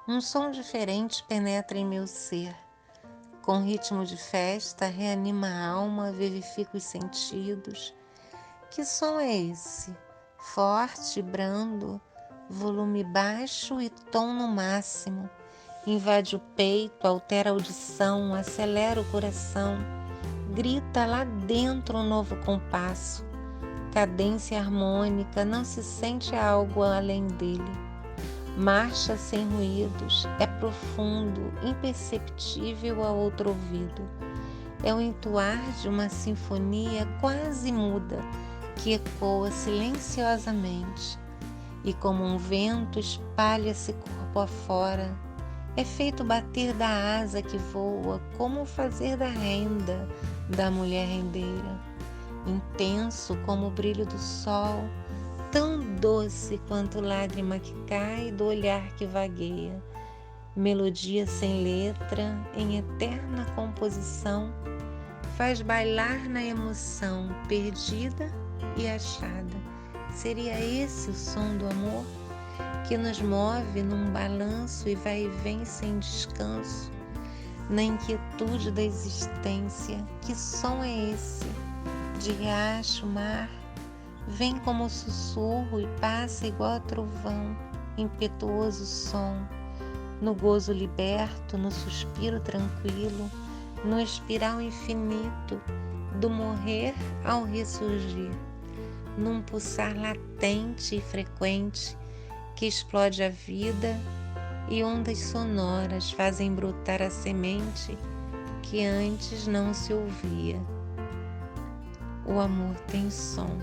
Um som diferente penetra em meu ser. Com ritmo de festa, reanima a alma, vivifica os sentidos. Que som é esse? Forte, brando, volume baixo e tom no máximo. Invade o peito, altera a audição, acelera o coração. Grita lá dentro um novo compasso. Cadência harmônica, não se sente algo além dele. Marcha sem ruídos, é profundo, imperceptível a outro ouvido. É o entoar de uma sinfonia quase muda, que ecoa silenciosamente, e como um vento espalha-se corpo afora. É feito bater da asa que voa, como o fazer da renda da mulher rendeira, intenso como o brilho do sol, tão doce quanto lágrima que cai do olhar que vagueia. Melodia sem letra, em eterna composição, faz bailar na emoção, perdida e achada. Seria esse o som do amor, que nos move num balanço e vai e vem sem descanso, na inquietude da existência? Que som é esse? De riacho, mar, vem como sussurro e passa igual a trovão, impetuoso som, no gozo liberto, no suspiro tranquilo, no espiral infinito, do morrer ao ressurgir, num pulsar latente e frequente que explode a vida, e ondas sonoras fazem brotar a semente que antes não se ouvia. O amor tem som.